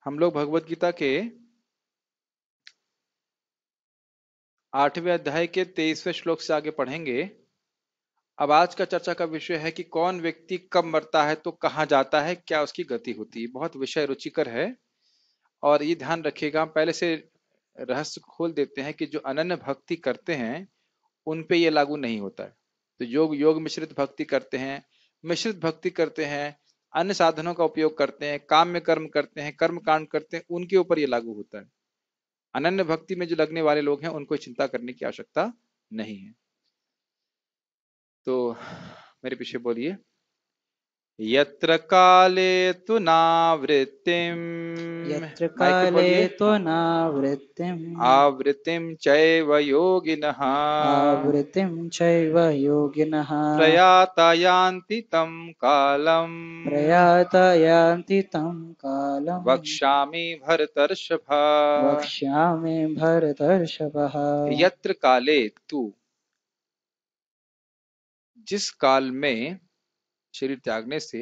हम लोग भगवत गीता के 8वें अध्याय के 23वें श्लोक से आगे पढ़ेंगे। अब आज का चर्चा का विषय है कि कौन व्यक्ति कब मरता है तो कहाँ जाता है, क्या उसकी गति होती है। बहुत विषय रुचिकर है और ये ध्यान रखिएगा। हम पहले से रहस्य खोल देते हैं कि जो अनन्य भक्ति करते हैं उन पे ये लागू नहीं होता है। तो योग मिश्रित भक्ति करते हैं, मिश्रित भक्ति करते हैं, अन्य साधनों का उपयोग करते हैं, काम में कर्म करते हैं, कर्म कांड करते हैं, उनके ऊपर ये लागू होता है। अनन्य भक्ति में जो लगने वाले लोग हैं उनको चिंता करने की आवश्यकता नहीं है। तो मेरे पीछे बोलिए। यत्र काले तु नावृत्तिम, यत्र माइक पे काले बोलिए। हाँ। त्वनावृत्तिम् आवृत्तिम चैव योगिनः आवृत्तिं चैव योगिनः प्रयाता यान्ति तं कालम् प्रयाता यान्ति तं कालम् वक्ष्यामि भरतर्षभ। वक्ष्यामि भरतर्षभः। यत्र काले तु, जिस काल में शरीर त्यागने से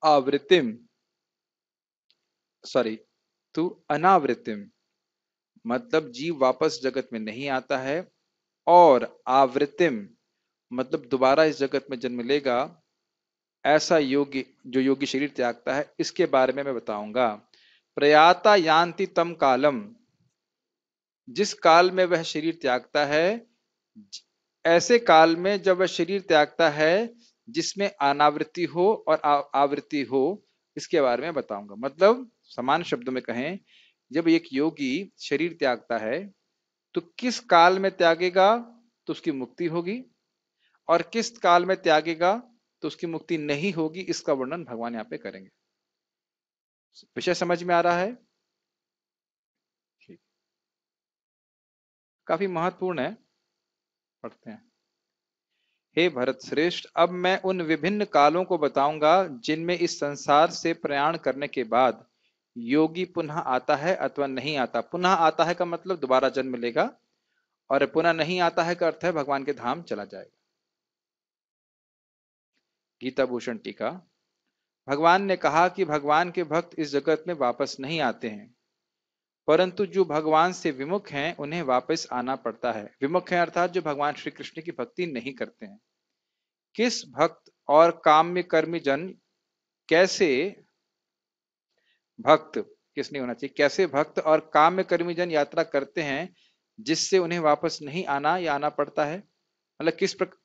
आवृत्तिम, सॉरी, तु अनावृत्तिम, मतलब जीव वापस जगत में नहीं आता है, और आवृत्तिम मतलब दोबारा इस जगत में जन्म लेगा, ऐसा योगी जो योगी शरीर त्यागता है, इसके बारे में मैं बताऊंगा। प्रयाता यान्ति तम कालम, जिस काल में वह शरीर त्यागता है, ऐसे काल में जब वह शरीर त्यागता है जिसमें अनावृत्ति हो और आवृत्ति हो, इसके बारे में बताऊंगा। मतलब समान शब्दों में कहें, जब एक योगी शरीर त्यागता है तो किस काल में त्यागेगा तो उसकी मुक्ति होगी, और किस काल में त्यागेगा तो उसकी मुक्ति नहीं होगी, इसका वर्णन भगवान यहाँ पे करेंगे। विषय समझ में आ रहा है? ठीक। काफी महत्वपूर्ण है, पढ़ते हैं। हे भरत श्रेष्ठ, अब मैं उन विभिन्न कालों को बताऊंगा जिनमें इस संसार से प्रयाण करने के बाद योगी पुनः आता है अथवा नहीं आता। पुनः आता है का मतलब दोबारा जन्म लेगा, और पुनः नहीं आता है का अर्थ है भगवान के धाम चला जाएगा। गीता भूषण टीका। भगवान ने कहा कि भगवान के भक्त इस जगत में वापस नहीं आते हैं, परंतु जो भगवान से विमुख हैं उन्हें वापस आना पड़ता है। विमुख है अर्थात जो भगवान श्री कृष्ण की भक्ति नहीं करते हैं। किस भक्त और काम्य कर्मी जन, कैसे भक्त, किस नहीं होना चाहिए, कैसे भक्त और काम्य कर्मी जन यात्रा करते हैं जिससे उन्हें वापस नहीं आना या आना पड़ता है। मतलब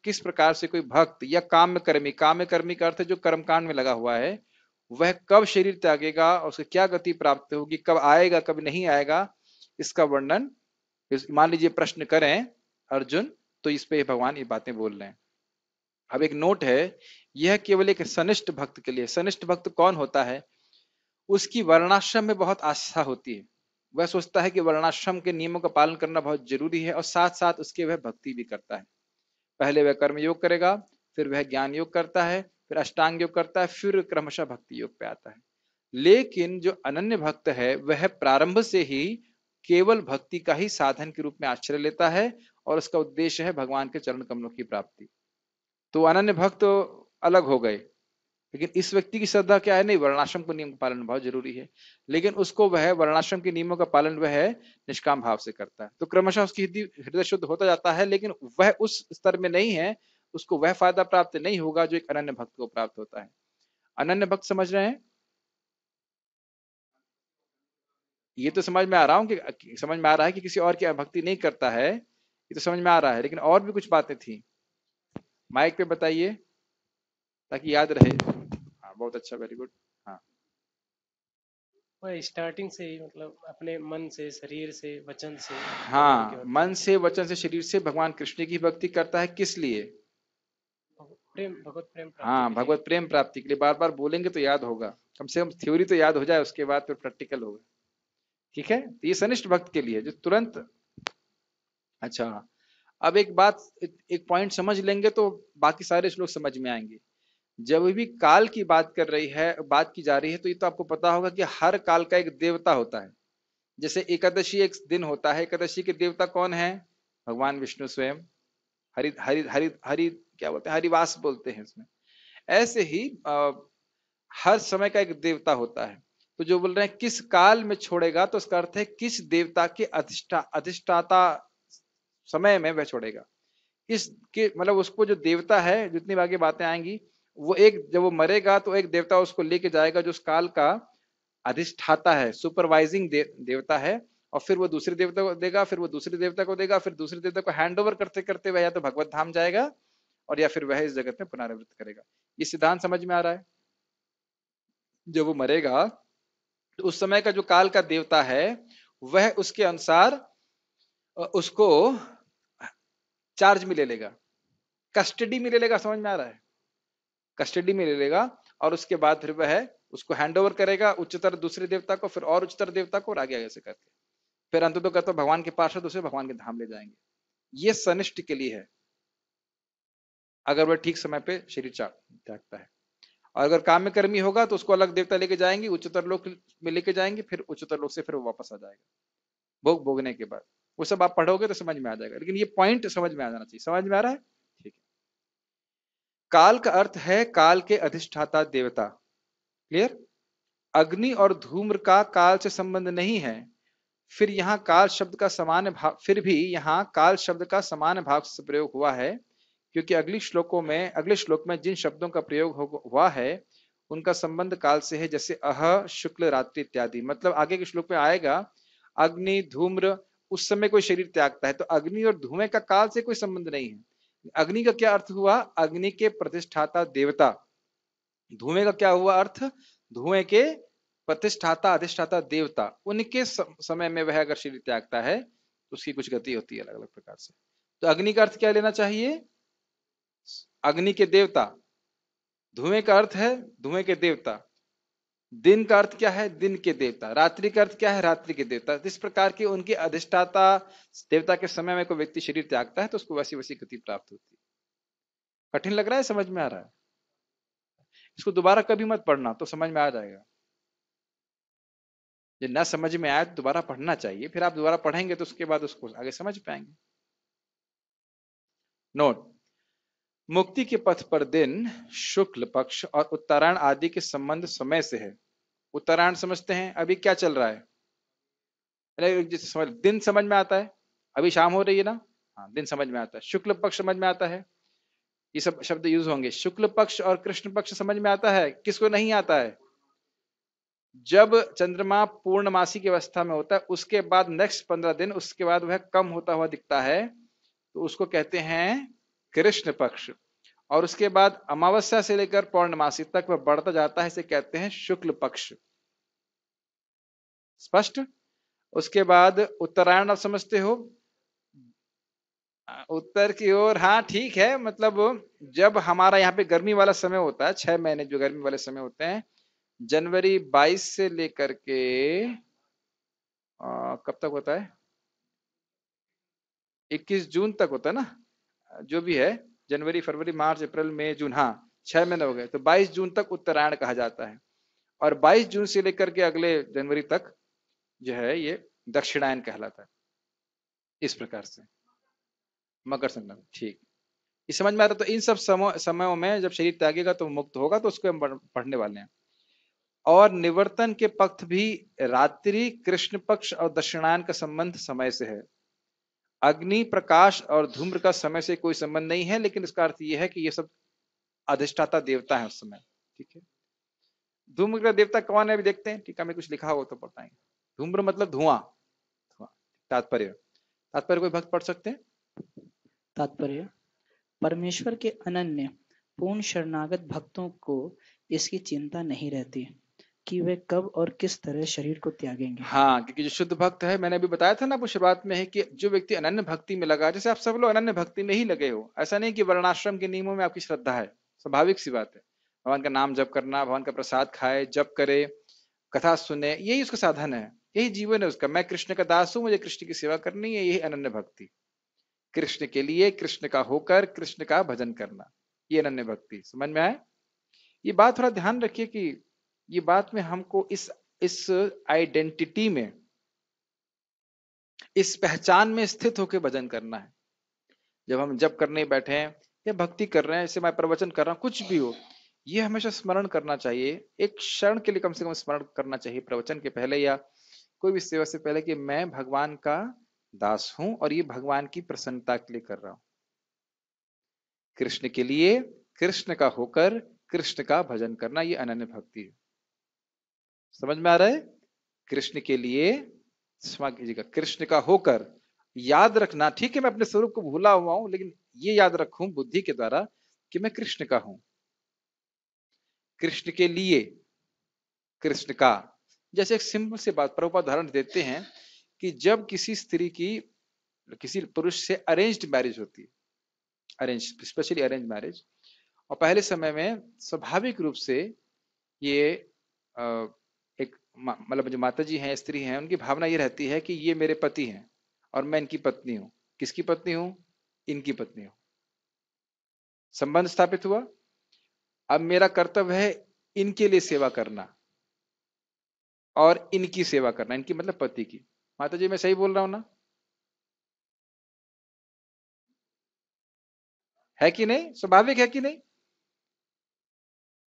किस प्रकार से कोई भक्त या काम्य कर्मी का अर्थ है जो कर्मकांड में लगा हुआ है, वह कब शरीर त्यागेगा और उसे क्या गति प्राप्त होगी, कब आएगा कब नहीं आएगा, इसका वर्णन। मान लीजिए प्रश्न करें अर्जुन, तो इस पे भगवान ये बातें बोल रहे हैं। अब एक नोट है, यह केवल एक सनिष्ठ भक्त के लिए। सनिष्ठ भक्त कौन होता है? उसकी वर्णाश्रम में बहुत आस्था होती है। वह सोचता है कि वर्णाश्रम के नियमों का पालन करना बहुत जरूरी है, और साथ साथ उसके वह भक्ति भी करता है। पहले वह कर्म योग करेगा, फिर वह ज्ञान योग करता है, फिर अष्टांग योग करता है, फिर क्रमशः भक्ति योग पे आता है। लेकिन जो अनन्य भक्त है वह प्रारंभ से ही केवल भक्ति का ही साधन के रूप में आश्रय लेता है, और उसका उद्देश्य है भगवान के चरण कमलों की प्राप्ति। तो अनन्य भक्त तो अलग हो गए, लेकिन इस व्यक्ति की श्रद्धा क्या है? नहीं, वर्णाश्रम को नियम का पालन बहुत जरूरी है, लेकिन उसको वह वर्णाश्रम के नियमों का पालन वह निष्काम भाव से करता है। तो क्रमशः उसकी हृदय शुद्ध होता जाता है, लेकिन वह उस स्तर में नहीं है, उसको वह फायदा प्राप्त नहीं होगा जो एक अनन्य भक्त को प्राप्त होता है। अनन्य भक्त समझ रहे हैं? ये तो समझ में आ रहा हूँ कि समझ में आ रहा है कि किसी और की भक्ति नहीं करता है, ये तो समझ में आ रहा है, लेकिन और भी कुछ बातें थी। माइक पे बताइए ताकि याद रहे। हाँ, बहुत अच्छा, वेरी गुड। हाँ। वह स्टार्टिंग से ही मतलब अपने मन से, शरीर से, वचन से भगवान की हाँ, भक्ति मन करना। से, वचन से, शरीर से भगवान कृष्ण की भक्ति करता है। किस लिए? भगवत प्रेम प्राप्ति हाँ, के लिए। भगवत प्रेम प्राप्ति के लिए। बार बार बोलेंगे तो याद होगा, कम से कम थ्योरी तो याद हो जाए, उसके बाद फिर प्रैक्टिकल होगा। ठीक है, तो ये सनिष्ठ भक्त के लिए जो तुरंत। अच्छा, अब एक बात, एक पॉइंट समझ लेंगे तो बाकी सारे श्लोक समझ में आएंगे। जब भी काल की बात की जा रही है, तो ये तो आपको पता होगा कि हर काल का एक देवता होता है। जैसे एकादशी एक दिन होता है, एकादशी के देवता कौन है? भगवान विष्णु स्वयं। हरि हरि हरि हरि क्या बोलते हैं, हरिवास बोलते हैं इसमें। ऐसे ही हर समय का एक देवता होता है। तो जो बोल रहे हैं किस काल में छोड़ेगा, तो उसका अर्थ है किस देवता के अधिष्ठाता समय में वह छोड़ेगा। किस के मतलब उसको जो देवता है, जितनी आगे बातें आएंगी, वो एक जब वो मरेगा तो एक देवता उसको लेके जाएगा जो उस काल का अधिष्ठाता है, सुपरवाइजिंग देवता है, और फिर वो दूसरे देवता को देगा, फिर वो दूसरे देवता को देगा, फिर दूसरे देवता को हैंड ओवर करते करते वह या तो भगवत धाम जाएगा और या फिर वह इस जगत में पुनरावृत्त करेगा। ये सिद्धांत समझ में आ रहा है? जब वो मरेगा तो उस समय का जो काल का देवता है वह उसके अनुसार उसको चार्ज में ले लेगा, कस्टडी में ले लेगा। समझ में आ रहा है? कस्टडी में ले लेगा और उसके बाद फिर वह उसको हैंड ओवर करेगा उच्चतर दूसरे देवता को, फिर और उच्चतर देवता को, और आगे आगे से करके फिर अंत तो करते भगवान के पास दूसरे भगवान के धाम ले जाएंगे। ये सनिष्ठ के लिए है, अगर वह ठीक समय पे शरीर त्यागता है। और अगर काम्य कर्मी होगा तो उसको अलग देवता लेके जाएंगे, उच्चतर लोक में लेके जाएंगे, फिर उच्चतर लोक से फिर वो वापस आ जाएगा भोग भोगने के बाद। वो सब आप पढ़ोगे तो समझ में आ जाएगा, लेकिन ये पॉइंट समझ में आ जाना चाहिए। समझ में आ रहा है? ठीक है। काल का अर्थ है काल के अधिष्ठाता देवता। क्लियर? अग्नि और धूम्र का काल से संबंध नहीं है। फिर यहाँ काल शब्द का समान भाव, फिर भी यहाँ काल शब्द का समान भाव से प्रयोग हुआ है, क्योंकि अगले श्लोक में जिन शब्दों का प्रयोग हुआ है उनका संबंध काल से है, जैसे अह, शुक्ल, रात्रि इत्यादि। मतलब आगे के श्लोक में आएगा अग्नि, धूम्र, उस समय कोई शरीर त्यागता है, तो अग्नि और धुएं का काल से कोई संबंध नहीं है। अग्नि का क्या अर्थ हुआ? अग्नि के प्रतिष्ठाता देवता। धुएं का क्या हुआ अर्थ? धुएं के प्रतिष्ठाता अधिष्ठाता देवता, उनके समय में वह अगर शरीर त्यागता है तो उसकी कुछ गति होती है अलग अलग प्रकार से। तो अग्नि का अर्थ क्या लेना चाहिए? अग्नि के देवता। धुएं का अर्थ है धुएं के देवता। दिन का अर्थ क्या है? दिन के देवता। रात्रि का अर्थ क्या है? रात्रि के देवता। इस प्रकार के उनके अधिष्ठाता देवता के समय में कोई व्यक्ति शरीर त्यागता है तो उसको वैसी वैसी गति प्राप्त होती है। कठिन लग रहा है? समझ में आ रहा है? इसको दोबारा कभी मत पढ़ना, तो समझ में आ जाएगा। जो ना समझ में आए तो दोबारा पढ़ना चाहिए, फिर आप दोबारा पढ़ेंगे तो उसके बाद उसको आगे समझ पाएंगे। नोट: मुक्ति के पथ पर दिन, शुक्ल पक्ष और उत्तरायण आदि के संबंध समय से है। उत्तरायण समझते हैं, अभी क्या चल रहा है? दिन समझ में आता है, अभी शाम हो रही है ना? हाँ, दिन समझ में आता है। शुक्ल पक्ष समझ में आता है, ये सब शब्द यूज होंगे। शुक्ल पक्ष और कृष्ण पक्ष समझ में आता है। किसको नहीं आता है? जब चंद्रमा पूर्णमासी की अवस्था में होता है उसके बाद नेक्स्ट 15 दिन उसके बाद वह कम होता हुआ दिखता है, तो उसको कहते हैं कृष्ण पक्ष। और उसके बाद अमावस्या से लेकर पौर्णमासी तक वह बढ़ता जाता है, इसे कहते हैं शुक्ल पक्ष। स्पष्ट? उसके बाद उत्तरायण आप समझते हो, उत्तर की ओर। हाँ ठीक है, मतलब जब हमारा यहाँ पे गर्मी वाला समय होता है, 6 महीने जो गर्मी वाले समय होते हैं, जनवरी 22 से लेकर के कब तक होता है? 21 जून तक होता है ना, जो भी है, जनवरी, फरवरी, मार्च, अप्रैल, मई, जून, हाँ 6 महीने हो गए, तो 22 जून तक उत्तरायण कहा जाता है। और 22 जून से लेकर के अगले जनवरी तक जो है ये दक्षिणायन कहलाता है। इस प्रकार से मकर संक्रांति। ठीक, इस समझ में आ रहा? तो इन सब समयों में जब शरीर त्यागेगा तो मुक्त होगा, तो उसको हम पढ़ने वाले हैं। और निवर्तन के पक्ष भी रात्रि, कृष्ण पक्ष और दक्षिणायन का संबंध समय से है। अग्नि, प्रकाश और धूम्र का समय से कोई संबंध नहीं है, लेकिन इसका अर्थ यह है कि ये सब अधिष्ठाता देवता है उस समय। ठीक है, धूम्र का देवता कौन है अभी देखते हैं, टीका में कुछ लिखा हो तो बताएंगे। धूम्र मतलब धुआं। तात्पर्य, तात्पर्य कोई भक्त पढ़ सकते हैं? तात्पर्य: परमेश्वर के अनन्य पूर्ण शरणागत भक्तों को इसकी चिंता नहीं रहती कि वे कब और किस तरह शरीर को त्यागेंगे। हाँ, क्योंकि जो शुद्ध भक्त है, मैंने अभी बताया था ना वो शुरुआत में है कि जो व्यक्ति अनन्य भक्ति में लगा, जैसे आप सब लोग अनन्य भक्ति में ही लगे हो, ऐसा नहीं कि वर्णाश्रम के नियमों में आपकी श्रद्धा है, स्वाभाविक सी बात है। भगवान का नाम जप करना, भगवान का प्रसाद खाए, जप करे, कथा सुने, यही उसका साधन है, यही जीवन है उसका। मैं कृष्ण का दास हूं, मुझे कृष्ण की सेवा करनी है, यही अनन्य भक्ति। कृष्ण के लिए, कृष्ण का होकर, कृष्ण का भजन करना, ये अनन्य भक्ति। समझ में आए? ये बात थोड़ा ध्यान रखिए कि ये बात में हमको इस आइडेंटिटी में, इस पहचान में स्थित होकर भजन करना है। जब हम जप करने बैठे हैं या भक्ति कर रहे हैं, जैसे मैं प्रवचन कर रहा हूं, कुछ भी हो, ये हमेशा स्मरण करना चाहिए, एक क्षण के लिए कम से कम स्मरण करना चाहिए प्रवचन के पहले या कोई भी सेवा से पहले, कि मैं भगवान का दास हूं और ये भगवान की प्रसन्नता के लिए कर रहा हूं, कृष्ण के लिए, कृष्ण का होकर कृष्ण का भजन करना, ये अनन्य भक्ति है। समझ में आ रहा है? कृष्ण के लिए, क्षमा कीजिएगा, कृष्ण का होकर, याद रखना, ठीक है मैं अपने स्वरूप को भूला हुआ हूं, लेकिन ये याद रखूं बुद्धि के द्वारा कि मैं कृष्ण का हूं, कृष्ण के लिए, कृष्ण का। जैसे एक सिंपल सी बात, प्रभुपाद उदाहरण देते हैं कि जब किसी स्त्री की किसी पुरुष से अरेंज्ड मैरिज होती है, अरेंज, स्पेशली अरेंज मैरिज, और पहले समय में स्वाभाविक रूप से ये एक मतलब जो माता जी हैं, स्त्री हैं, उनकी भावना ये रहती है कि ये मेरे पति हैं और मैं इनकी पत्नी हूं। किसकी पत्नी हूं? इनकी पत्नी हूं। संबंध स्थापित हुआ। अब मेरा कर्तव्य है इनके लिए सेवा करना और इनकी सेवा करना, इनकी मतलब पति की। माता जी मैं सही बोल रहा हूं ना? है कि नहीं? स्वाभाविक है कि नहीं?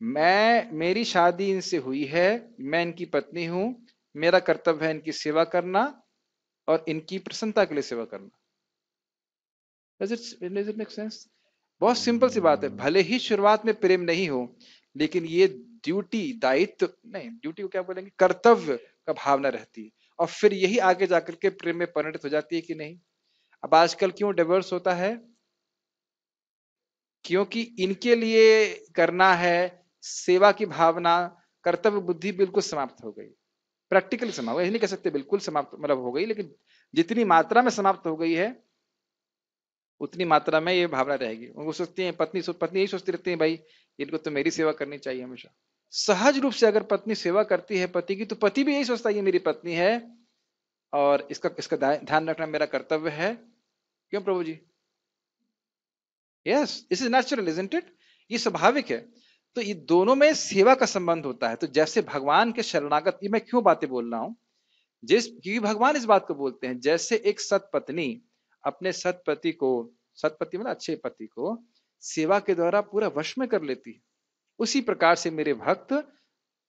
मेरी शादी इनसे हुई है, मैं इनकी पत्नी हूं, मेरा कर्तव्य है इनकी सेवा करना और इनकी प्रसन्नता के लिए सेवा करना। Does it make sense? बहुत सिंपल सी बात है। भले ही शुरुआत में प्रेम नहीं हो, लेकिन ये ड्यूटी, दायित्व नहीं, ड्यूटी को क्या बोलेंगे, कर्तव्य का भावना रहती है, और फिर यही आगे जाकर के प्रेम में परिणत हो जाती है कि नहीं? अब आजकल क्यों डिवोर्स होता है? क्योंकि इनके लिए करना है, सेवा की भावना, कर्तव्य बुद्धि बिल्कुल समाप्त हो गई, प्रैक्टिकली समाप्त, यही नहीं कह सकते बिल्कुल समाप्त मतलब हो गई, लेकिन जितनी मात्रा में समाप्त हो गई है उतनी मात्रा में ये भावना रहेगी। वो सोचती है पत्नी यही सोचती रहती है, भाई इनको तो मेरी सेवा करनी चाहिए हमेशा। सहज रूप से अगर पत्नी सेवा करती है पति की, तो पति भी यही सोचता है ये मेरी पत्नी है और इसका इसका ध्यान रखना मेरा कर्तव्य है। क्यों Prabhu ji? Yes, this is natural, isn't it? ये स्वाभाविक है। तो ये दोनों में सेवा का संबंध होता है। तो जैसे भगवान के शरणागत, ये मैं क्यों बातें बोल रहा हूं, क्योंकि भगवान इस बात को बोलते हैं, जैसे एक सत पत्नी अपने सतपति को, सतपति मतलब अच्छे पति को, सेवा के द्वारा पूरा वश में कर लेती है, उसी प्रकार से मेरे भक्त,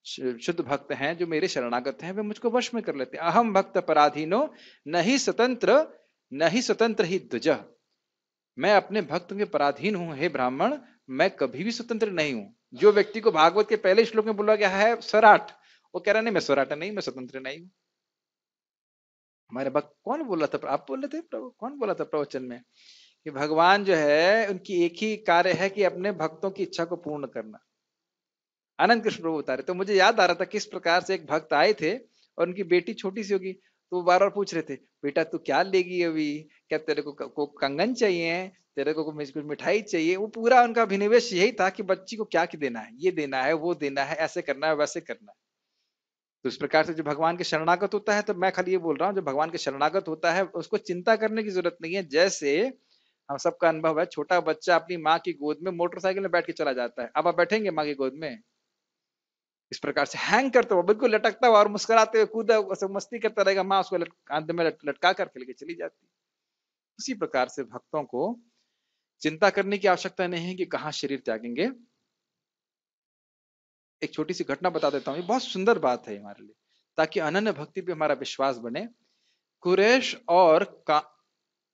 शुद्ध भक्त हैं जो मेरे शरणागत हैं, वे मुझको वश में कर लेते हैं। अहम भक्त पराधीनो नहीं स्वतंत्र, नहीं स्वतंत्र ही द्विज। मैं अपने भक्त के पराधीन हूं हे ब्राह्मण, मैं कभी भी स्वतंत्र नहीं हूं। जो व्यक्ति को भागवत के पहले श्लोक में बोला गया है स्वराट, वो कह रहा नहीं मैं स्वराट नहीं, मैं स्वतंत्र नहीं हूं। हमारे भक्त कौन बोल रहा था? आप बोल रहे थे प्रभु, कौन बोला था प्रवचन में कि भगवान जो है उनकी एक ही कार्य है कि अपने भक्तों की इच्छा को पूर्ण करना। आनंद कृष्ण प्रभु बता रहे। तो मुझे याद आ रहा था किस प्रकार से एक भक्त आए थे और उनकी बेटी छोटी सी होगी, तो वो बार बार पूछ रहे थे, बेटा तू क्या लेगी अभी, क्या तेरे को कंगन चाहिए, तेरे को कुछ मिठाई चाहिए। वो पूरा उनका अभिनिवेश यही था कि बच्ची को क्या देना है, ये देना है, वो देना है, ऐसे करना है, वैसे करना है। तो इस प्रकार से जो भगवान के शरणागत होता है, तो मैं खाली ये बोल रहा हूँ, जो भगवान के शरणागत होता है उसको चिंता करने की जरूरत नहीं है। जैसे हम सबका अनुभव है, छोटा बच्चा अपनी माँ की गोद में मोटरसाइकिल में बैठ के चला जाता है, अब आप बैठेंगे माँ की गोद में? इस प्रकार से हैंग करता हुआ, बिल्कुल लटकता हुआ और मुस्कुराते हुए कूदा मस्ती करता रहेगा, माँ उसको कांधे में लटका करके लेके चली जाती। उसी प्रकार से भक्तों को चिंता करने की आवश्यकता नहीं है कि कहाँ शरीर त्यागेंगे। एक छोटी सी घटना बता देता हूँ, ये बहुत सुंदर बात है हमारे लिए, ताकि अनन्य भक्ति पे हमारा विश्वास बने। कुरैश और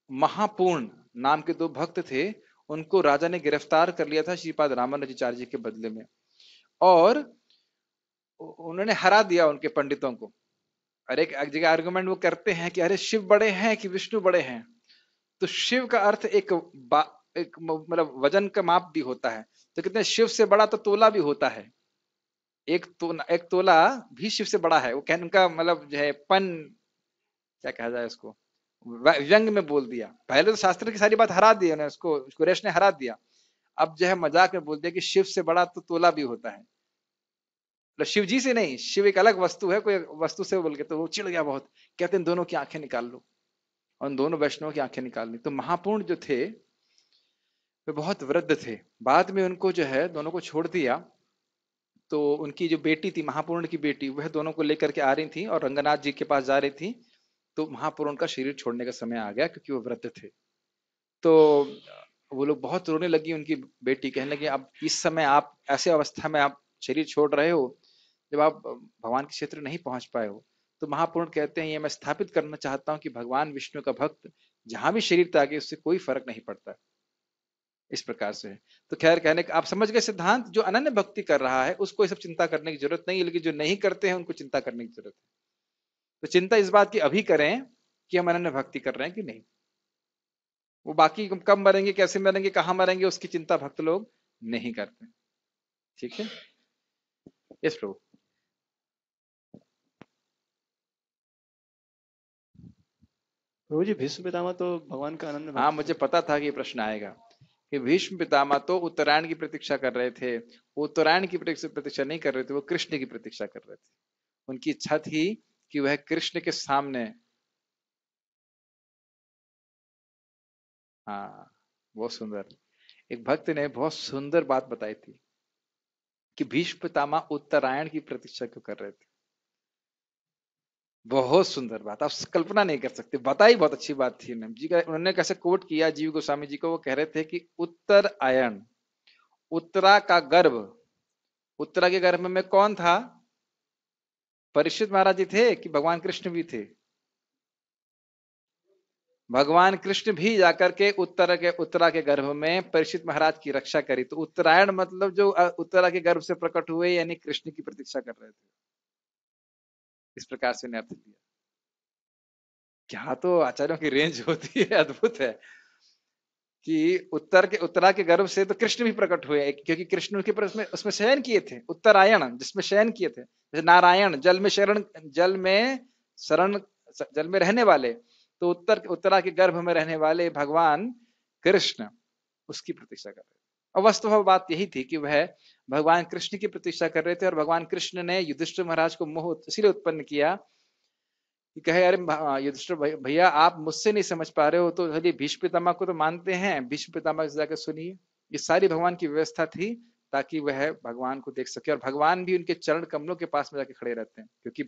महापूर्ण नाम के दो भक्त थे, उनको राजा ने गिरफ्तार कर लिया था श्रीपाद रामानुजाचार्य जी के बदले में, और उन्होंने हरा दिया उनके पंडितों को। और एक जगह आर्गुमेंट वो करते हैं कि अरे शिव बड़े हैं कि विष्णु बड़े हैं। तो शिव का अर्थ एक मतलब वजन का माप भी होता है, तो कितने शिव से बड़ा तो तोला भी होता है। एक तोला भी शिव से बड़ा है। वो कहने का मतलब जो है पन, क्या कहा जाए उसको, व्यंग में बोल दिया। पहले तो शास्त्र की सारी बात हरा दी उन्होंने, उसको कुरैश ने हरा दिया। अब जो है मजाक में बोल दिया कि शिव से बड़ा तो तोला भी होता है। मतलब शिव जी से नहीं, शिव एक अलग वस्तु है, कोई वस्तु से बोल के, तो वो चिढ़ गया बहुत। कहते हैं दोनों की आंखें निकाल लो, और उन दोनों वैष्णवों की आंखें निकाल ली। तो महापूर्ण जो थे वे बहुत वृद्ध थे, बाद में उनको जो है दोनों को छोड़ दिया। तो उनकी जो बेटी थी, महापूर्ण की बेटी, वह दोनों को लेकर के आ रही थी और रंगनाथ जी के पास जा रही थी। तो महापूर्ण का शरीर छोड़ने का समय आ गया क्योंकि वो वृद्ध थे। तो वो लोग बहुत रोने लगी, उनकी बेटी कहने लगी अब इस समय आप ऐसे अवस्था में आप शरीर छोड़ रहे हो जब आप भगवान के क्षेत्र नहीं पहुंच पाए हो। तो महापुरुष कहते हैं ये मैं स्थापित करना चाहता हूं कि भगवान विष्णु का भक्त जहां भी शरीर त्यागे उससे कोई फर्क नहीं पड़ता। इस प्रकार से है। तो खैर कहने का आप समझ गए सिद्धांत, जो अनन्य भक्ति कर रहा है उसको ये सब चिंता करने की जरूरत नहीं है, लेकिन जो नहीं करते हैं उनको चिंता करने की जरूरत है। तो चिंता इस बात की अभी करें कि हम अनन्य भक्ति कर रहे हैं कि नहीं। वो बाकी कब मरेंगे, कैसे मरेंगे, कहाँ मरेंगे, उसकी चिंता भक्त लोग नहीं करते। ठीक है, यस प्रभु। प्रभु जी भीष्म पितामह तो भगवान का अनन्य हाँ, भक्त मुझे पता था कि ये प्रश्न आएगा कि भीष्म पितामह तो उत्तरायण की प्रतीक्षा कर रहे थे। वो उत्तरायण की प्रतीक्षा नहीं कर रहे थे, वो कृष्ण की प्रतीक्षा कर रहे थे। उनकी इच्छा थी कि वह कृष्ण के सामने, हाँ बहुत सुंदर, एक भक्त ने बहुत सुंदर बात बताई थी कि भीष्म पितामह उत्तरायण की प्रतीक्षा क्यों कर रहे थे। बहुत सुंदर बात, आप कल्पना नहीं कर सकते, बताई बहुत अच्छी बात थी उन्होंने जी का। उन्होंने कैसे कोट किया जीव गोस्वामी जी को, वो कह रहे थे कि उत्तरायण, उत्तरा का गर्भ, उत्तरा के गर्भ में कौन था? परीक्षित महाराज जी थे कि भगवान कृष्ण भी थे? भगवान कृष्ण भी जाकर के उत्तरा के गर्भ में परीक्षित महाराज की रक्षा करी। तो उत्तरायण मतलब जो उत्तरा के गर्भ से प्रकट हुए, यानी कृष्ण की प्रतीक्षा कर रहे थे। इस प्रकार से अर्थ दिया। क्या तो आचार्यों की रेंज होती है, अद्भुत है कि उत्तरा के गर्भ से तो कृष्ण भी प्रकट हुए, क्योंकि कृष्ण उनके पर उसमें शयन किए थे। उत्तरायण जिसमें शयन किए थे, जैसे नारायण जल में शरण, जल में रहने वाले, तो उत्तरा के गर्भ में रहने वाले भगवान कृष्ण उसकी प्रतीक्षा कर रहे थे। और वस्तुतः बात यही थी कि वह भगवान कृष्ण की प्रतीक्षा कर रहे थे, और भगवान कृष्ण ने युधिष्ठिर महाराज को मोह इसलिए उत्पन्न किया कि कहे अरे युधिष्ठिर भैया आप मुझसे नहीं समझ पा रहे हो, तो चलिए भीष्म पितामह को तो मानते हैं, भीष्म पितामह से जाकर सुनिए। ये सारी भगवान की व्यवस्था थी ताकि वह भगवान को देख सके, और भगवान भी उनके चरण कमलों के पास में जाके खड़े रहते हैं, क्योंकि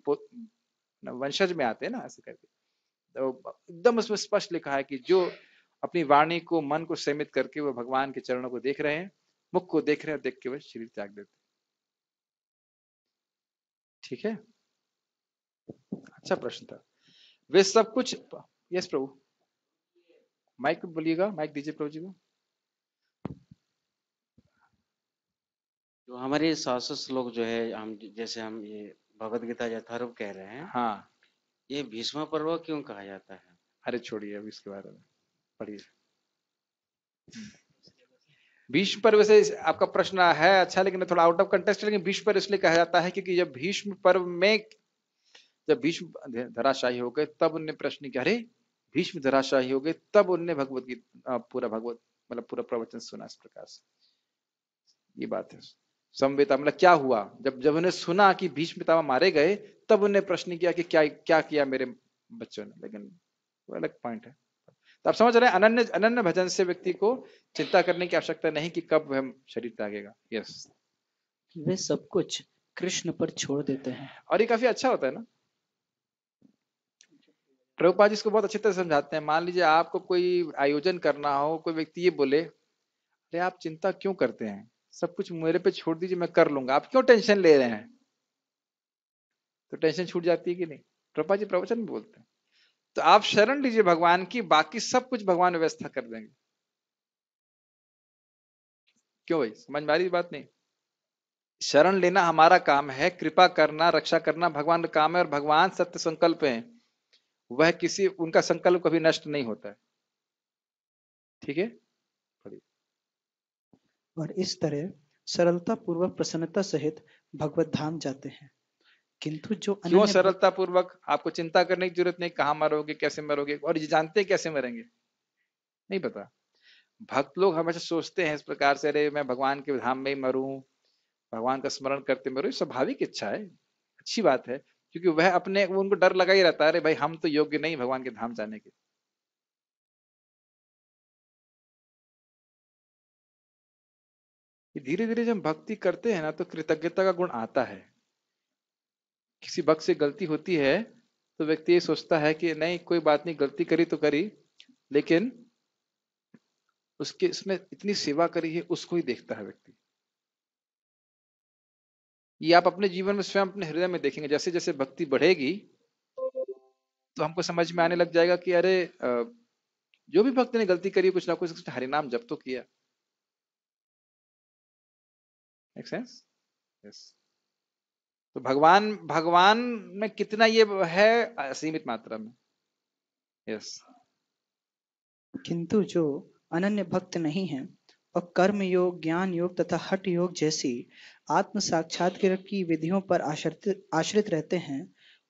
वंशज में आते हैं ना ऐसे करके। तो एकदम उसमें स्पष्ट लिखा है कि जो अपनी वाणी को, मन को सीमित करके वो भगवान के चरणों को देख रहे हैं, मुख को देख रहे हैं, देख के वह शरीर त्याग देते। ठीक है, अच्छा प्रश्न था। वे सब कुछ, यस प्रभु, माइक पे बोलिएगा, माइक दीजिए प्रभु जी को। जो हमारे शास्त्र श्लोक जो है, हम जैसे हम ये भगवत गीता यथारूप कह रहे हैं, हाँ, ये भीष्म पर्व क्यों कहा जाता है? अरे छोड़िए अब इसके बारे में, पढ़िए। भीष्म पर्व से आपका प्रश्न है अच्छा, लेकिन थोड़ा आउट ऑफ कंटेक्स्ट। लेकिन भीष्म पर्व इसलिए कहा जाता है क्योंकि जब भीष्म पर्व में, जब भीष्म धराशायी हो गए तब उनने प्रश्न किया, अरे भीष्म धराशायी हो गए, तब उनने भगवत गीता पूरा पूरा प्रवचन सुना। इस प्रकार से ये बात है। संवेता मतलब क्या हुआ, जब उन्हें सुना कि भीष्म पितामह मारे गए, तब उन्हें प्रश्न किया कि क्या किया मेरे बच्चों ने। लेकिन वो अलग पॉइंट है। तो आप समझ रहे हैं, अनन्य भजन से व्यक्ति को चिंता करने की आवश्यकता नहीं कि कब वह शरीर त्यागेगा। यस, वे सब कुछ कृष्ण पर छोड़ देते हैं। और ये काफी अच्छा होता है ना। प्रभुपाद जी इसको बहुत अच्छी तरह समझाते हैं। मान लीजिए आपको कोई आयोजन करना हो, कोई व्यक्ति ये बोले, अरे आप चिंता क्यों करते हैं, सब कुछ मेरे पे छोड़ दीजिए, मैं कर लूंगा, आप क्यों टेंशन ले रहे हैं? तो टेंशन छूट जाती है कि नहीं? प्रभुपाद जी प्रवचन में बोलते हैं। तो आप शरण लीजिए भगवान की, बाकी सब कुछ भगवान व्यवस्था कर देंगे। क्यों भाई, समझ में आ रही बात? नहीं, शरण लेना हमारा काम है, कृपा करना, रक्षा करना भगवान का काम है, और भगवान सत्य संकल्प है, वह किसी, उनका संकल्प कभी नष्ट नहीं होता है। ठीक है, और इस तरह सरलता पूर्वक प्रसन्नता सहित भगवत धाम जाते हैं। किंतु जो क्यों अनन्य सरलता पूर्वक? आपको चिंता करने की जरूरत नहीं, कहां मरोगे, कैसे मरोगे, और ये जानते हैं कैसे मरेंगे? नहीं पता। भक्त लोग हमेशा सोचते हैं इस प्रकार से, अरे मैं भगवान के धाम में ही मरूं, भगवान का स्मरण करते मरूं। स्वाभाविक इच्छा है, अच्छी बात है, क्योंकि वह अपने, उनको डर लगा ही रहता है, अरे भाई हम तो योग्य नहीं भगवान के धाम जाने के। धीरे धीरे जब हम भक्ति करते हैं ना, तो कृतज्ञता का गुण आता है। किसी भक्त से गलती होती है तो व्यक्ति ये सोचता है कि नहीं कोई बात नहीं, गलती करी तो करी, लेकिन उसके उसने इतनी सेवा करी है, उसको ही देखता है व्यक्ति। ये आप अपने जीवन में स्वयं अपने हृदय में देखेंगे, जैसे जैसे भक्ति बढ़ेगी तो हमको समझ में आने लग जाएगा कि अरे जो भी भक्त ने गलती करी, कुछ ना कुछ उसने हरिनाम जप तो किया। Make sense? यस। तो भगवान भगवान में कितना ये है, असीमित मात्रा में। यस। किंतु जो अनन्य भक्त नहीं है और कर्म योग, ज्ञान योग तथा हठ योग जैसी आत्म साक्षात्कार की विधियों पर आश्रित रहते हैं,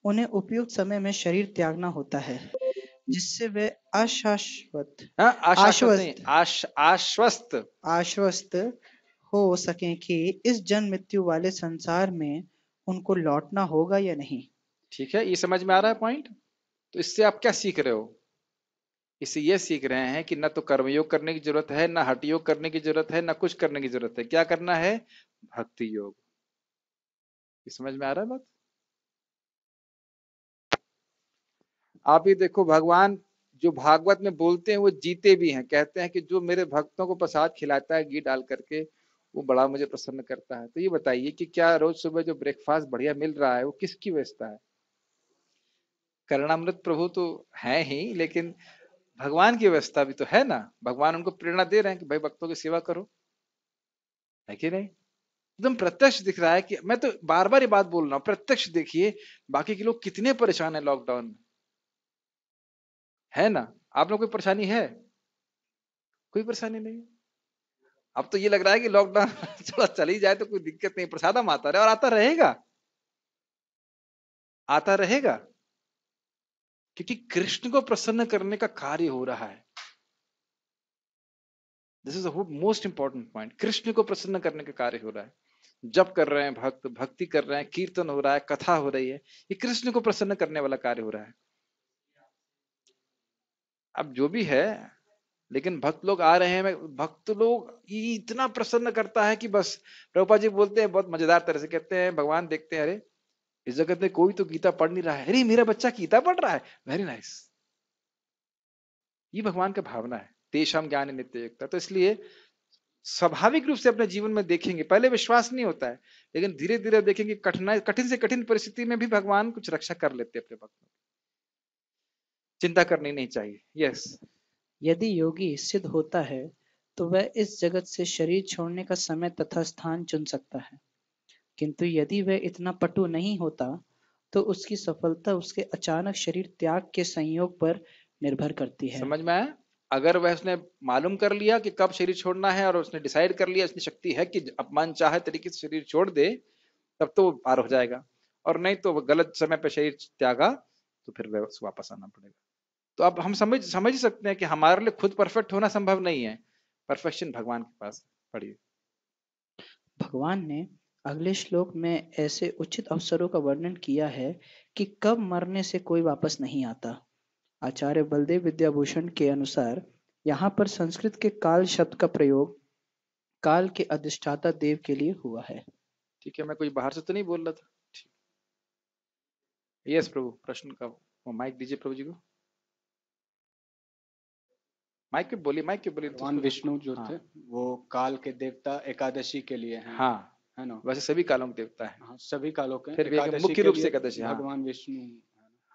उन्हें उपयुक्त समय में शरीर त्यागना होता है, जिससे वे आश्वस्त नहीं, आश्वस्त आश्वस्त हो सके कि इस जन्म मृत्यु वाले संसार में उनको लौटना होगा या नहीं। ठीक है, ये समझ में आ रहा है पॉइंट? तो इससे आप क्या सीख रहे हो? इससे ये सीख रहे हैं कि न तो कर्मयोग करने की जरूरत है, न हठ योग करने की जरूरत है, न कुछ करने की जरूरत है। क्या करना है? भक्ति योग। ये समझ में आ रहा है बात? आप ये देखो, भगवान जो भागवत में बोलते हैं वो जीते भी हैं। कहते हैं कि जो मेरे भक्तों को प्रसाद खिलाता है घी डाल करके, वो बड़ा मुझे प्रसन्न करता है। तो ये बताइए कि क्या रोज सुबह जो ब्रेकफास्ट बढ़िया मिल रहा है वो किसकी व्यवस्था है? करणामृत प्रभु तो है ही, लेकिन भगवान की व्यवस्था भी तो है ना। भगवान उनको प्रेरणा दे रहे हैं कि भाई भक्तों की सेवा करो, है कि नहीं? एकदम प्रत्यक्ष दिख रहा है कि मैं तो बार बार ये बात बोल रहा हूं, प्रत्यक्ष देखिए बाकी के लोग कितने परेशान है लॉकडाउन में, है ना? आप लोग कोई परेशानी है? कोई परेशानी नहीं। अब तो ये लग रहा है कि लॉकडाउन थोड़ा चल ही जाए तो कोई दिक्कत नहीं, प्रसादम आता रहे और आता रहेगा, आता रहेगा, क्योंकि कृष्ण को प्रसन्न करने का कार्य हो रहा है। This is most important point. Krishna को प्रसन्न करने का कार्य हो रहा है। जप कर रहे हैं भक्त, भक्ति कर रहे हैं, कीर्तन हो रहा है, कथा हो रही है, ये कृष्ण को प्रसन्न करने वाला कार्य हो रहा है। अब जो भी है, लेकिन भक्त लोग आ रहे हैं, भक्त लोग ये इतना प्रसन्न करता है कि बस। प्रभुपाद जी बोलते हैं बहुत मजेदार तरह से, कहते हैं भगवान देखते हैं अरे इस जगत में कोई तो गीता पढ़ नहीं रहा है, अरे मेरा बच्चा गीता पढ़ रहा है, वेरी नाइस। ये भगवान का भावना है, तेषाम ज्ञान नित्य युक्ता। तो इसलिए स्वाभाविक रूप से अपने जीवन में देखेंगे, पहले विश्वास नहीं होता है, लेकिन धीरे धीरे देखेंगे कठिन से कठिन परिस्थिति में भी भगवान कुछ रक्षा कर लेते अपने भक्तों की। चिंता करनी नहीं चाहिए। यस। यदि योगी सिद्ध होता है तो वह इस जगत से शरीर छोड़ने का समय तथा स्थान चुन सकता है, किंतु यदि वह इतना पटु नहीं होता तो उसकी सफलता उसके अचानक शरीर त्याग के संयोग पर निर्भर करती है। समझ में आया? अगर वह उसने मालूम कर लिया कि कब शरीर छोड़ना है और उसने डिसाइड कर लिया, इसकी शक्ति है कि अपमान चाहे तरीके से शरीर छोड़ दे, तब तो वो पार हो जाएगा। और नहीं तो गलत समय पर शरीर त्यागा तो फिर वह वापस आना पड़ेगा। तो अब हम समझ सकते हैं कि हमारे लिए खुद परफेक्ट होना संभव नहीं है, परफेक्शन भगवान के पास पड़ी। भगवान ने अगले श्लोक में ऐसे उचित अवसरों का वर्णन किया है कि कब मरने से कोई वापस नहीं आता। आचार्य बलदेव विद्याभूषण के अनुसार यहाँ पर संस्कृत के काल शब्द का प्रयोग काल के अधिष्ठाता देव के लिए हुआ है। ठीक है, मैं कोई बाहर से तो नहीं बोल रहा था। यस प्रभु, प्रश्न का वो माइक दीजिए प्रभु जी को। माइक पे बोलिए, माइक पे बोलिए। भगवान विष्णु जो हाँ। थे वो काल के देवता एकादशी के लिए हैं। हाँ, है ना? वैसे सभी कालों के देवता है। हाँ, सभी कालों के फिर भी एक एकादशी मुख्य के रूप लिए से एकादशी। हाँ। भगवान विष्णु है।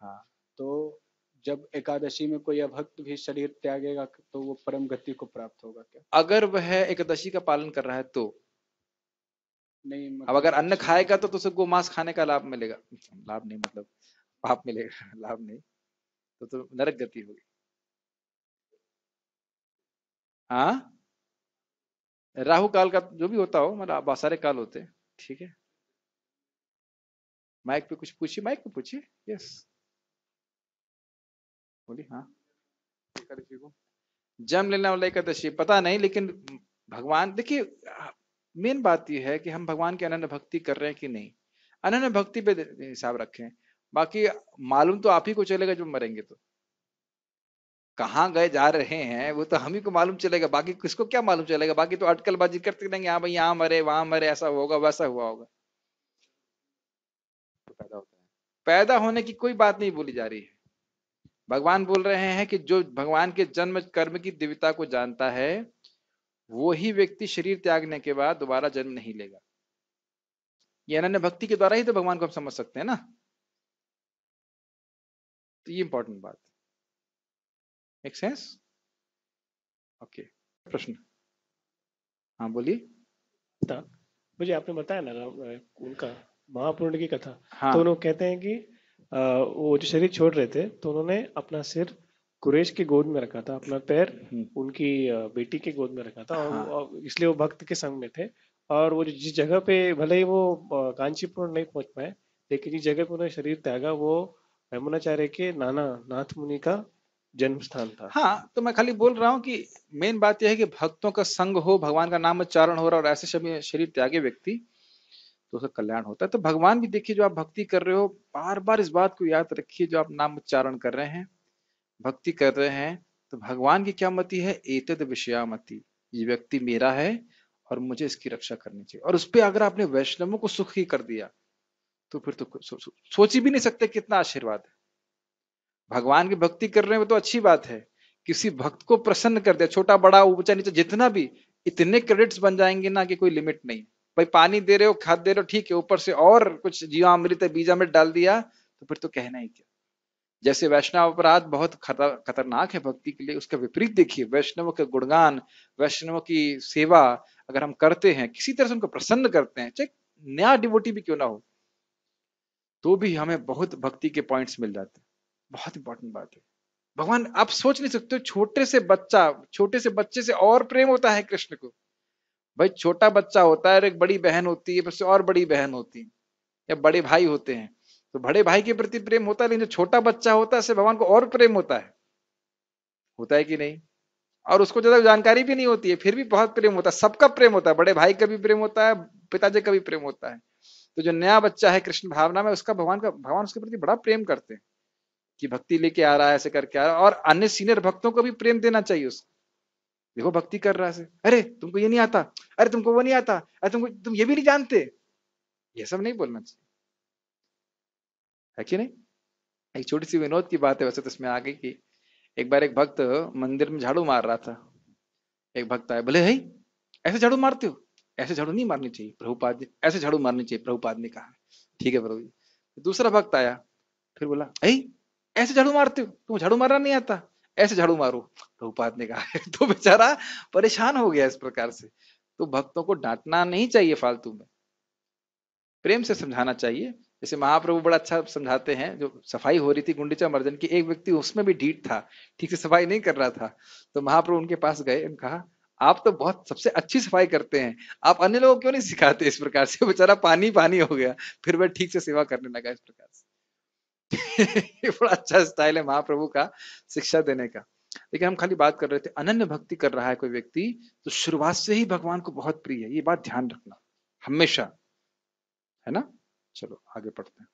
हाँ। तो जब एकादशी में कोई अभक्त भी शरीर त्यागेगा तो वो परम गति को प्राप्त होगा क्या? अगर वह एकादशी का पालन कर रहा है तो नहीं, अब मतलब अगर अन्न खाएगा तो उसे गोमांस खाने का लाभ मिलेगा। लाभ नहीं, मतलब पाप मिलेगा, लाभ नहीं। तो नरक गति होगी। हाँ, राहु काल का जो भी होता हो, मतलब बहुत सारे काल होते हैं। ठीक है, माइक पे कुछ पूछिए, माइक पे पूछिए। यस, बोलिए। हाँ, एकादशी को जन्म लेने वाला एकादशी पता नहीं, लेकिन भगवान देखिए, मेन बात यह है कि हम भगवान की अनन्य भक्ति कर रहे हैं कि नहीं। अनन्य भक्ति पे हिसाब रखें, बाकी मालूम तो आप ही को चलेगा जब मरेंगे तो। कहाँ गए जा रहे हैं वो तो हम ही को मालूम चलेगा, बाकी किसको क्या मालूम चलेगा। बाकी तो अटकलबाजी करते रहेंगे, हाँ भाई यहाँ मरे वहां मरे, ऐसा होगा वैसा हुआ होगा। पैदा होने की कोई बात नहीं बोली जा रही है। भगवान बोल रहे हैं कि जो भगवान के जन्म कर्म की दिव्यता को जानता है वो ही व्यक्ति शरीर त्यागने के बाद दोबारा जन्म नहीं लेगा। ये अनन्य भक्ति के द्वारा ही तो भगवान को हम समझ सकते हैं ना। तो ये इंपॉर्टेंट बात। Make sense? ओके, प्रश्न? हाँ बोलिए। मुझे आपने बताया ना उनका महापूर्ण की कथा। हाँ। तो उन्होंने कहते हैं कि वो जो शरीर छोड़ रहे थे तो उन्होंने अपना सिर कुरैश की गोद में रखा था, अपना पैर उनकी बेटी के गोद में रखा था, और इसलिए वो भक्त के संग में थे। और वो जिस जगह पे भले ही वो कांचीपुर नहीं पहुंच पाए, लेकिन जिस जगह पे उन्होंने शरीर त्यागा वो यमुनाचार्य के नाना नाथ मुनि का जन्म स्थान था। हाँ, तो मैं खाली बोल रहा हूँ कि मेन बात यह है कि भक्तों का संग हो, भगवान का नाम उच्चारण हो रहा और ऐसे शरीर त्यागे व्यक्ति तो उसका कल्याण होता है। तो भगवान भी देखिए, जो आप भक्ति कर रहे हो बार बार इस बात को याद रखिए, जो आप नाम उच्चारण कर रहे हैं, भक्ति कर रहे हैं, तो भगवान की क्या मति है? एतद विषयामति, ये व्यक्ति मेरा है और मुझे इसकी रक्षा करनी चाहिए। और उस पर अगर आपने वैष्णवों को सुख ही कर दिया तो फिर तो सोच ही भी नहीं सकते कितना आशीर्वाद है। भगवान की भक्ति कर रहे हैं वो तो अच्छी बात है, किसी भक्त को प्रसन्न कर दिया, छोटा बड़ा ऊंचा नीचे जितना भी, इतने क्रेडिट्स बन जाएंगे ना कि कोई लिमिट नहीं। भाई पानी दे रहे हो, खाद दे रहे हो, ठीक है, ऊपर से और कुछ जीवामृत बीजामृत डाल दिया तो फिर तो कहना ही क्या। जैसे वैष्णव अपराध बहुत खतरनाक है भक्ति के लिए, उसका विपरीत देखिए, वैष्णव के गुणगान, वैष्णव की सेवा अगर हम करते हैं, किसी तरह से उनको प्रसन्न करते हैं, चाहे नया डिवोटी भी क्यों ना हो, तो भी हमें बहुत भक्ति के पॉइंट्स मिल जाते हैं। बहुत इंपॉर्टेंट बात है। भगवान, आप सोच नहीं सकते, छोटे से बच्चे से और प्रेम होता है कृष्ण को। भाई छोटा बच्चा होता है और एक बड़ी बहन होती है, उससे और बड़ी बहन होती है, या बड़े भाई होते हैं, तो बड़े भाई के प्रति प्रेम होता है, लेकिन जो छोटा बच्चा होता है उससे भगवान को और प्रेम होता है कि नहीं? और उसको ज्यादा जानकारी भी नहीं होती है, फिर भी बहुत प्रेम होता है, सबका प्रेम होता है, बड़े भाई का भी प्रेम होता है, पिताजी का भी प्रेम होता है। तो जो नया बच्चा है कृष्ण भावना में, उसका भगवान उसके प्रति बड़ा प्रेम करते हैं कि भक्ति लेके आ रहा है, ऐसे करके आ रहा है। और अन्य सीनियर भक्तों को भी प्रेम देना चाहिए उसको। देखो भक्ति कर रहा है, अरे तुमको ये नहीं आता, अरे तुमको वो नहीं आता, अरे तुम ये भी नहीं जानते, ये सब नहीं बोलना चाहिए, है कि नहीं? एक छोटी सी विनोद की बात है वैसे तो इसमें आ गई कि एक बार एक भक्त मंदिर में झाड़ू मार रहा था। एक भक्त आया, बोले है ऐसे झाड़ू मारते हो? ऐसे झाड़ू नहीं मारनी चाहिए प्रभुपाद जी, ऐसे झाड़ू मारनी चाहिए, प्रभुपाद ने कहा। ठीक है प्रभु जी। दूसरा भक्त आया, फिर बोला ऐसे झाड़ू मारते हो, तुम झाड़ू मारना नहीं आता, ऐसे झाड़ू मारो, प्रभुपाद ने कहा। तो बेचारा परेशान हो गया इस प्रकार से। तो भक्तों को डांटना नहीं चाहिए फालतू में, प्रेम से समझाना चाहिए। जैसे महाप्रभु बड़ा अच्छा समझाते हैं, जो सफाई हो रही थी गुंडीचा मर्जन की, एक व्यक्ति उसमें भी ढीठ था, ठीक से सफाई नहीं कर रहा था, तो महाप्रभु उनके पास गए, कहा आप तो बहुत सबसे अच्छी सफाई करते हैं, आप अन्य लोगों को क्यों नहीं सिखाते इस प्रकार से? बेचारा पानी पानी हो गया, फिर वह ठीक से सेवा करने लगा इस प्रकार से। ये बड़ा अच्छा स्टाइल है महाप्रभु का शिक्षा देने का। लेकिन हम खाली बात कर रहे थे, अनन्य भक्ति कर रहा है कोई व्यक्ति तो शुरुआत से ही भगवान को बहुत प्रिय है, ये बात ध्यान रखना हमेशा, है ना? चलो आगे पढ़ते हैं।